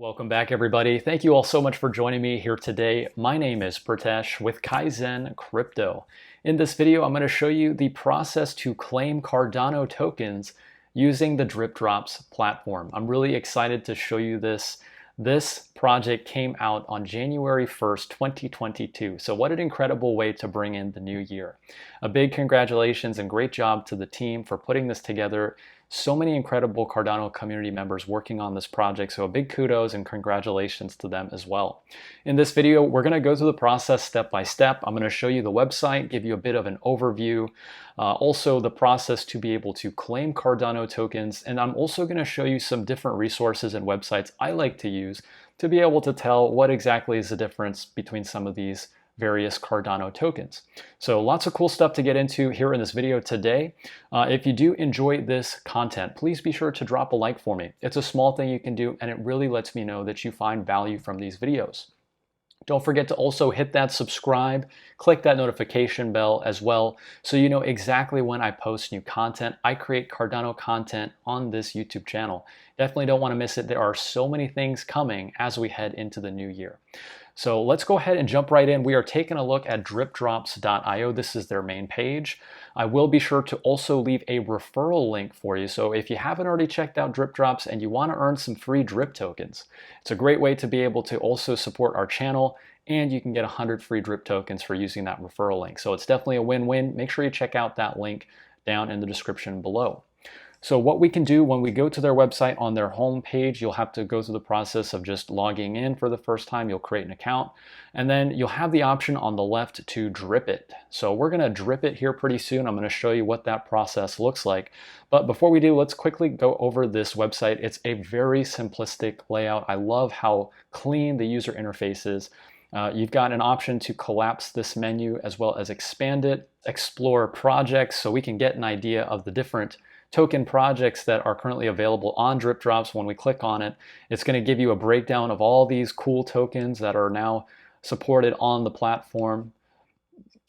Welcome back, everybody. Thank you all so much for joining me here today. My name is Pritesh with KAIZN Crypto. In this video, I'm going to show you the process to claim Cardano tokens using the DripDrops platform. I'm really excited to show you this. This project came out on January 1st, 2022. So what an incredible way to bring in the new year. A big congratulations and great job to the team for putting this together. So many incredible Cardano community members working on this project, so a big kudos and congratulations to them as well. In this video, we're going to go through the process step by step. I'm going to show you the website, give you a bit of an overview, also the process to be able to claim Cardano tokens, and I'm also going to show you some different resources and websites I like to use to be able to tell what exactly is the difference between some of these various Cardano tokens. So lots of cool stuff to get into here in this video today. If you do enjoy this content, please be sure to drop a like for me. It's a small thing you can do, and it really lets me know that you find value from these videos. Don't forget to also hit that subscribe, click that notification bell as well, so you know exactly when I post new content. I create Cardano content on this YouTube channel. Definitely don't want to miss it. There are so many things coming as we head into the new year. So let's go ahead and jump right in. We are taking a look at DripDrops.io. This is their main page. I will be sure to also leave a referral link for you. So if you haven't already checked out DripDrops and you want to earn some free drip tokens, it's a great way to be able to also support our channel, and you can get 100 free drip tokens for using that referral link. So it's definitely a win-win. Make sure you check out that link down in the description below. So what we can do when we go to their website, on their home page, you'll have to go through the process of just logging in for the first time. You'll create an account, and then you'll have the option on the left to drip it. So we're going to drip it here pretty soon. I'm going to show you what that process looks like. But before we do, let's quickly go over this website. It's a very simplistic layout. I love how clean the user interface is. You've got an option to collapse this menu as well as expand it, explore projects, so we can get an idea of the different token projects that are currently available on DripDrops. When we click on it, it's going to give you a breakdown of all these cool tokens that are now supported on the platform.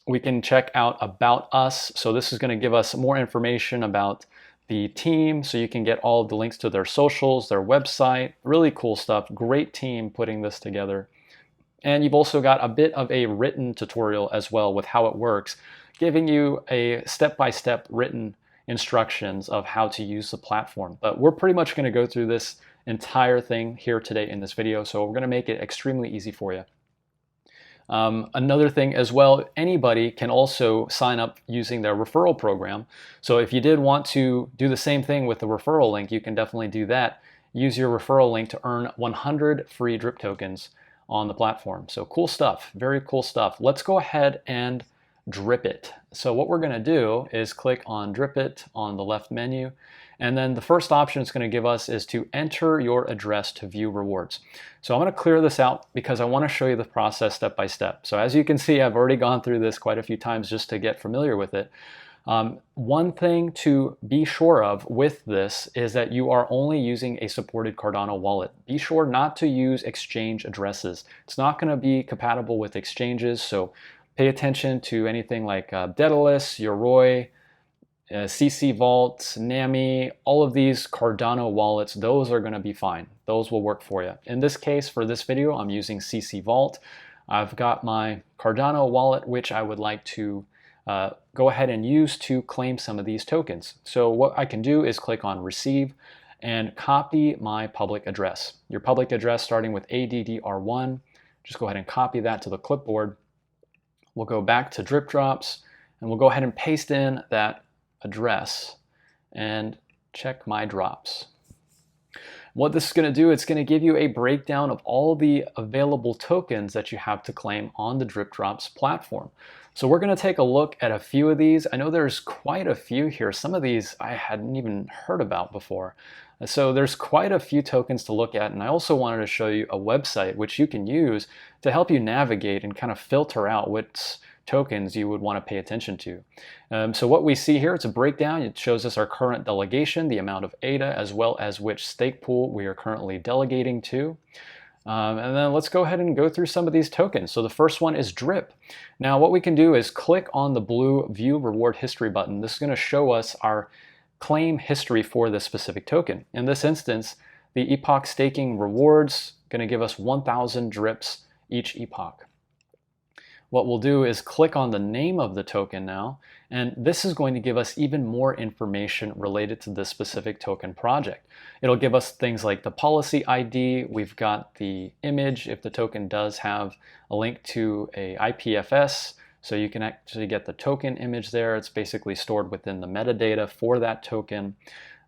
We can check out About Us. So this is going to give us more information about the team, so you can get all of the links to their socials, their website. Really cool stuff. Great team putting this together. And you've also got a bit of a written tutorial as well with how it works, giving you a step-by-step written instructions of how to use the platform. But we're pretty much going to go through this entire thing here today in this video, so we're going to make it extremely easy for you. Another thing as well, anybody can also sign up using their referral program. So if you did want to do the same thing with the referral link, you can definitely do that. Use your referral link to earn 100 free drip tokens on the platform. So cool stuff, very cool stuff. Let's go ahead and drip it. So what we're going to do is click on drip it on the left menu, and then the first option it's going to give us is to enter your address to view rewards. So I'm going to clear this out because I want to show you the process step by step. So as you can see, I've already gone through this quite a few times just to get familiar with it. One thing to be sure of with this is that you are only using a supported Cardano wallet. Be sure not to use exchange addresses. It's not going to be compatible with exchanges, so pay attention to anything like Daedalus, Yoroi, CC Vault, NAMI, all of these Cardano wallets. Those are going to be fine. Those will work for you. In this case, for this video, I'm using CC Vault. I've got my Cardano wallet, which I would like to go ahead and use to claim some of these tokens. So what I can do is click on Receive and copy my public address. Your public address starting with ADDR1, just go ahead and copy that to the clipboard. We'll go back to DripDrops and we'll go ahead and paste in that address and check my drops. What this is going to do, it's going to give you a breakdown of all the available tokens that you have to claim on the DripDrops platform. So we're going to take a look at a few of these. I know there's quite a few here. Some of these I hadn't even heard about before. So there's quite a few tokens to look at, and I also wanted to show you a website which you can use to help you navigate and kind of filter out which tokens you would want to pay attention to. So what we see here, it's a breakdown. It shows us our current delegation, the amount of ADA, as well as which stake pool we are currently delegating to. And then let's go ahead and go through some of these tokens. So the first one is Drip. Now what we can do is click on the blue View Reward History button. This is going to show us our claim history for this specific token. In this instance, the Epoch staking rewards going to give us 1,000 drips each epoch. What we'll do is click on the name of the token now, and this is going to give us even more information related to this specific token project. It'll give us things like the policy ID, we've got the image if the token does have a link to a IPFS, so you can actually get the token image there. It's basically stored within the metadata for that token.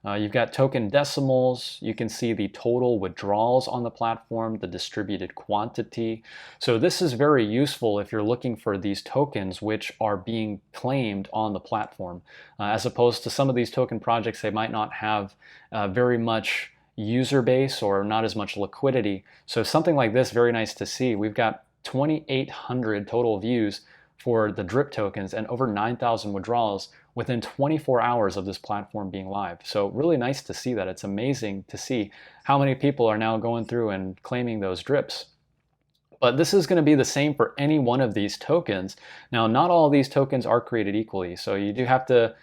You've got token decimals. You can see the total withdrawals on the platform, the distributed quantity. So this is very useful if you're looking for these tokens which are being claimed on the platform. As opposed to some of these token projects, they might not have very much user base or not as much liquidity. So something like this, very nice to see. We've got 2,800 total views for the drip tokens and over 9,000 withdrawals within 24 hours of this platform being live. So really nice to see that. It's amazing to see how many people are now going through and claiming those drips. But this is going to be the same for any one of these tokens. Now, not all of these tokens are created equally, so you do have to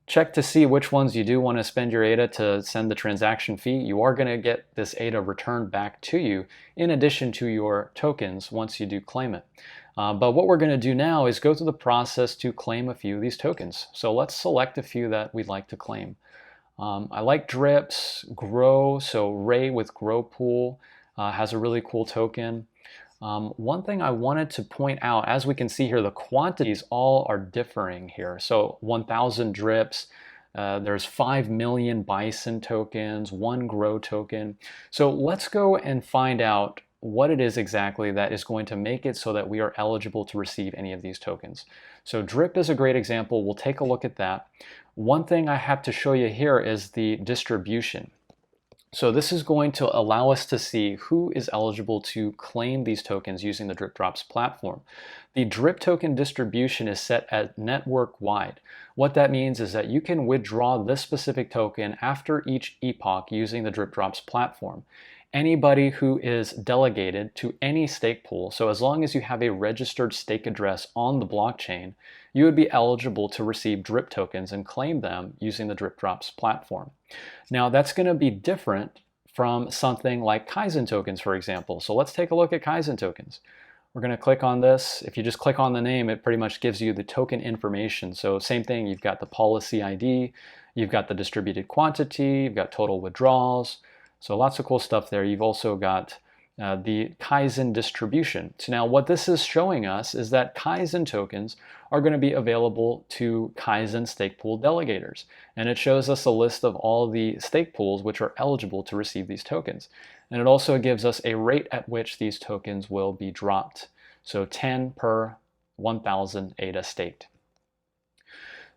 check to see which ones you do want to spend your ADA to send the transaction fee. You are going to get this ADA returned back to you in addition to your tokens once you do claim it. But what we're going to do now is go through the process to claim a few of these tokens. So let's select a few that we'd like to claim. I like drips, grow, so Ray with grow pool has a really cool token. One thing I wanted to point out, as we can see here, the quantities all are differing here. So 1,000 drips, there's 5 million bison tokens, 1 grow token. So let's go and find out what it is exactly that is going to make it so that we are eligible to receive any of these tokens. So drip is a great example. We'll take a look at that. One thing I have to show you here is the distribution. So this is going to allow us to see who is eligible to claim these tokens using the DripDrops platform. The drip token distribution is set at network-wide. What that means is that you can withdraw this specific token after each epoch using the DripDrops platform. Anybody who is delegated to any stake pool, so as long as you have a registered stake address on the blockchain, you would be eligible to receive drip tokens and claim them using the DripDrops platform. Now that's going to be different from something like KAIZN tokens, for example. So let's take a look at KAIZN tokens. We're going to click on this. If you just click on the name, it pretty much gives you the token information. So same thing, you've got the policy ID, you've got the distributed quantity, you've got total withdrawals. So lots of cool stuff there. You've also got the KAIZN distribution. So now what this is showing us is that KAIZN tokens are going to be available to KAIZN stake pool delegators. And it shows us a list of all the stake pools which are eligible to receive these tokens. And it also gives us a rate at which these tokens will be dropped. So 10 per 1,000 ADA staked.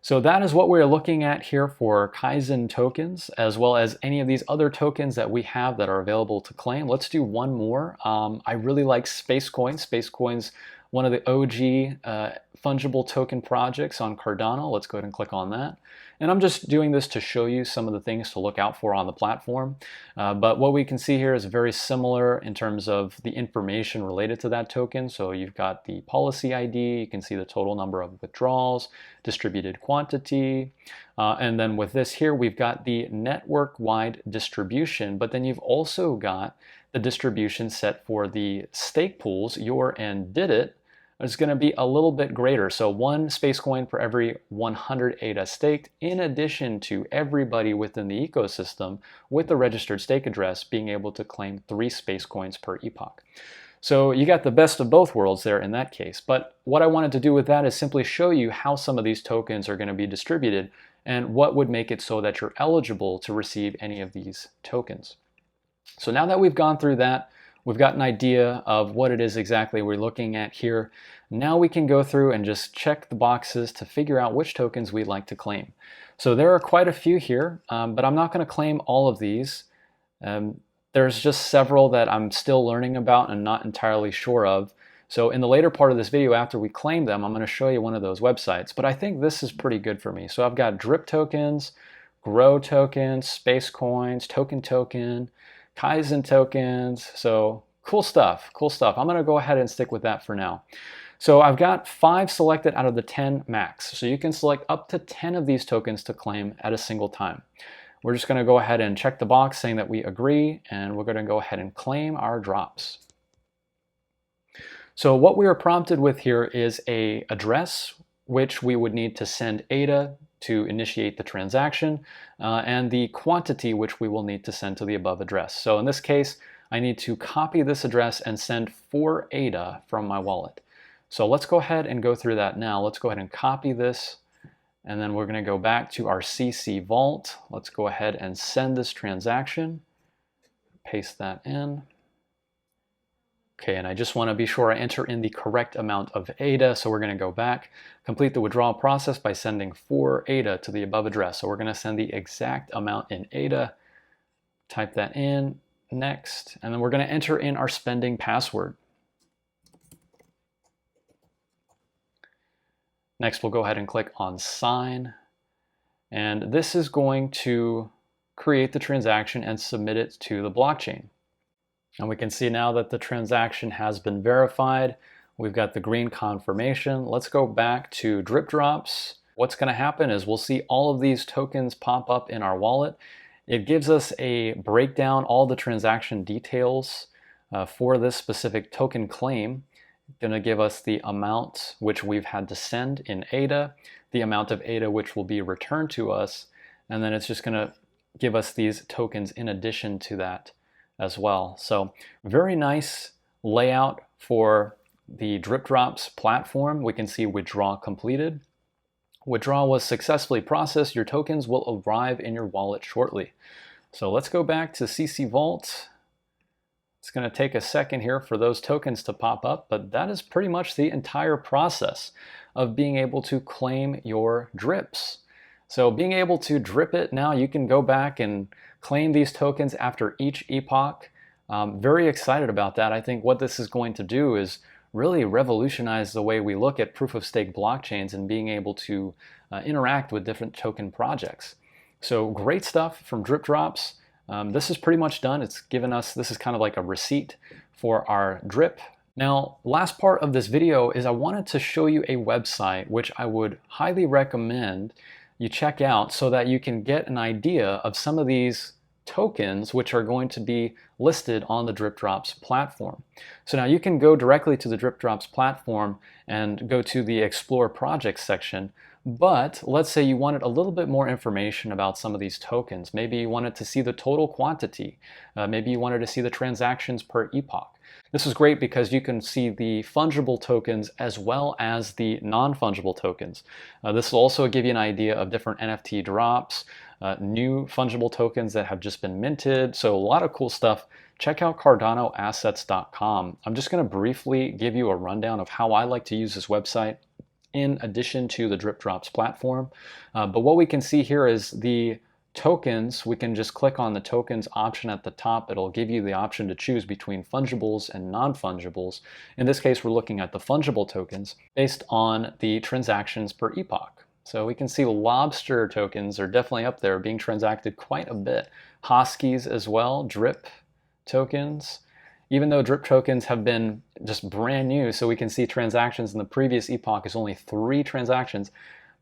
So that is what we're looking at here for KAIZN tokens, as well as any of these other tokens that we have that are available to claim. Let's do one more. I really like SpaceCoin. SpaceCoin's one of the OG fungible token projects on Cardano. Let's go ahead and click on that. And I'm just doing this to show you some of the things to look out for on the platform. But what we can see here is very similar in terms of the information related to that token. So you've got the policy ID, you can see the total number of withdrawals, distributed quantity, and then with this here, we've got the network-wide distribution, but then you've also got the distribution set for the stake pools. Your and did it is going to be a little bit greater. So 1 SpaceCoin for every 100 ADA staked, in addition to everybody within the ecosystem with the registered stake address being able to claim 3 SpaceCoins per epoch. So you got the best of both worlds there in that case. But what I wanted to do with that is simply show you how some of these tokens are going to be distributed and what would make it so that you're eligible to receive any of these tokens. So now that we've gone through that, we've got an idea of what it is exactly we're looking at here. Now we can go through and just check the boxes to figure out which tokens we'd like to claim. So there are quite a few here, but I'm not going to claim all of these. There's just several that I'm still learning about and not entirely sure of. So in the later part of this video, after we claim them, I'm going to show you one of those websites. But I think this is pretty good for me. So I've got drip tokens, grow tokens, space coins, token, KAIZN tokens. So cool stuff, cool stuff. I'm going to go ahead and stick with that for now. So I've got 5 selected out of the 10 max. So you can select up to 10 of these tokens to claim at a single time. we're just going to go ahead and check the box saying that we agree, and we're going to go ahead and claim our drops. So what we are prompted with here is an address which we would need to send ADA to initiate the transaction, and the quantity which we will need to send to the above address. So in this case, I need to copy this address and send 4 ADA from my wallet. So let's go ahead and go through that now. Let's go ahead and copy this, and then we're going to go back to our CC vault. Let's go ahead and send this transaction, paste that in. Okay, and I just want to be sure I enter in the correct amount of ADA, so we're going to go back, complete the withdrawal process by sending 4 ADA to the above address. So we're going to send the exact amount in ADA, type that in, next, and then we're going to enter in our spending password. Next, we'll go ahead and click on sign, and this is going to create the transaction and submit it to the blockchain. And we can see now that the transaction has been verified. We've got the green confirmation. Let's go back to DripDrops. What's going to happen is we'll see all of these tokens pop up in our wallet. It gives us a breakdown, all the transaction details for this specific token claim. It's going to give us the amount which we've had to send in ADA, the amount of ADA which will be returned to us, and then it's just going to give us these tokens in addition to that as well. So very nice layout for the DripDrops platform. We can see withdrawal completed. Withdrawal was successfully processed. Your tokens will arrive in your wallet shortly. So let's go back to CC Vault. It's going to take a second here for those tokens to pop up, but that is pretty much the entire process of being able to claim your drips. So being able to drip it, now you can go back and claim these tokens after each epoch. Very excited about that. I think what this is going to do is really revolutionize the way we look at proof-of-stake blockchains and being able to interact with different token projects. So great stuff from DripDrops. This is pretty much done. It's given us, this is kind of like a receipt for our drip. Now, last part of this video is I wanted to show you a website which I would highly recommend you check out so that you can get an idea of some of these tokens which are going to be listed on the DripDrops platform. So now you can go directly to the DripDrops platform and go to the Explore Projects section, but let's say you wanted a little bit more information about some of these tokens. Maybe you wanted to see the total quantity. Maybe you wanted to see the transactions per epoch. This is great because you can see the fungible tokens as well as the non-fungible tokens. This will also give you an idea of different NFT drops, new fungible tokens that have just been minted. So a lot of cool stuff. Check out CardanoAssets.com. I'm just going to briefly give you a rundown of how I like to use this website in addition to the DripDrops platform. But what we can see here is the tokens. We can just click on the tokens option at the top. It'll give you the option to choose between fungibles and non-fungibles. In this case, we're looking at the fungible tokens based on the transactions per epoch. So we can see lobster tokens are definitely up there, being transacted quite a bit. Hoskies as well, drip tokens. Even though drip tokens have been just brand new, so we can see transactions in the previous epoch is only 3 transactions.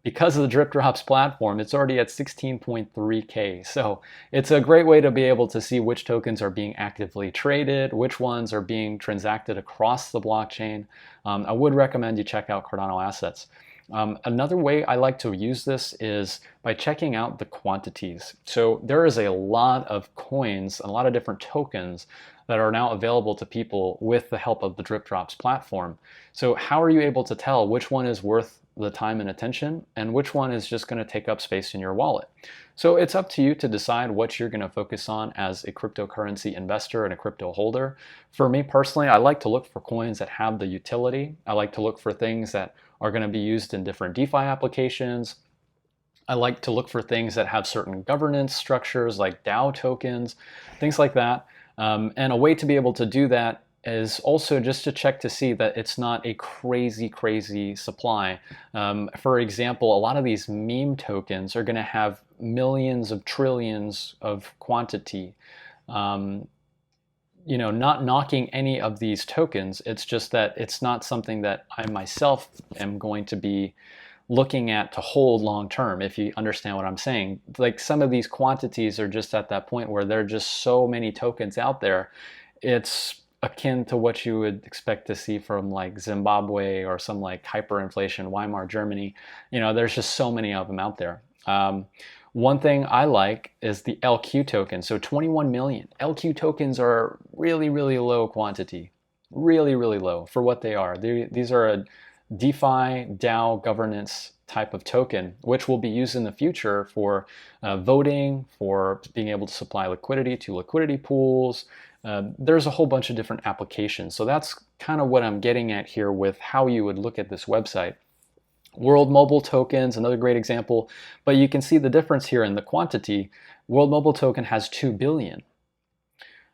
Because of the DripDrops platform, it's already at 16.3K. So it's a great way to be able to see which tokens are being actively traded, which ones are being transacted across the blockchain. I would recommend you check out Cardano Assets. Another way I like to use this is by checking out the quantities. So there is a lot of coins, a lot of different tokens that are now available to people with the help of the DripDrops platform. So how are you able to tell which one is worth the time and attention and which one is just going to take up space in your wallet? So it's up to you to decide what you're going to focus on as a cryptocurrency investor and a crypto holder. For me personally, I like to look for coins that have the utility. I like to look for things that are going to be used in different DeFi applications. I like to look for things that have certain governance structures like DAO tokens, things like that. And a way to be able to do that is also just to check to see that it's not a crazy supply. For example, a lot of these meme tokens are going to have millions of trillions of quantity. You know, not knocking any of these tokens, it's just that it's not something that I myself am going to be looking at to hold long term, if you understand what I'm saying. Like some of these quantities are just at that point where there are just so many tokens out there. It's akin to what you would expect to see from like Zimbabwe or some like hyperinflation, Weimar Germany. You know, there's just so many of them out there. One thing I like is the LQ token. So 21 million. LQ tokens are really, really low quantity. Really, really low for what they are. These are a DeFi DAO governance type of token, which will be used in the future for voting, for being able to supply liquidity to liquidity pools. There's a whole bunch of different applications. So that's kind of what I'm getting at here with how you would look at this website. World Mobile Tokens, another great example, but you can see the difference here in the quantity. World Mobile Token has 2 billion.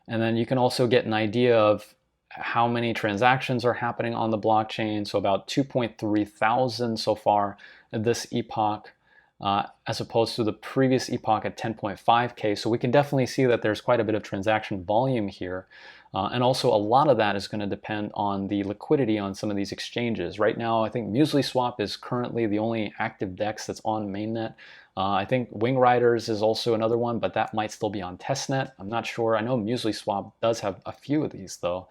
And then you can also get an idea of how many transactions are happening on the blockchain. So about 2.3 thousand so far at this epoch, as opposed to the previous epoch at 10.5K. So we can definitely see that there's quite a bit of transaction volume here. And also a lot of that is going to depend on the liquidity on some of these exchanges. Right now, I think MuesliSwap is currently the only active DEX that's on mainnet. I think Wing Riders is also another one, but that might still be on testnet. I'm not sure. I know MuesliSwap does have a few of these though.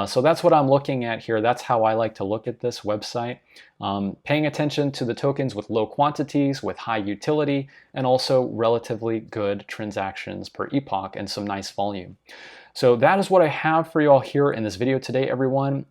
So that's what I'm looking at here. That's how I like to look at this website. Paying attention to the tokens with low quantities, with high utility, and also relatively good transactions per epoch and some nice volume. So that is what I have for you all here in this video today, everyone.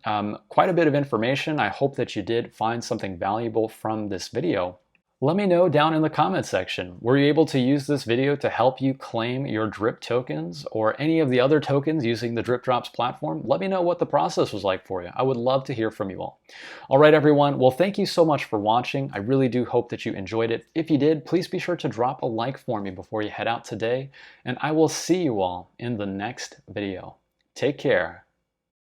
Quite a bit of information. I hope that you did find something valuable from this video. Let me know down in the comments section. Were you able to use this video to help you claim your DRIP tokens or any of the other tokens using the DripDrops platform? Let me know what the process was like for you. I would love to hear from you all. All right, everyone. Well, thank you so much for watching. I really do hope that you enjoyed it. If you did, please be sure to drop a like for me before you head out today. And I will see you all in the next video. Take care.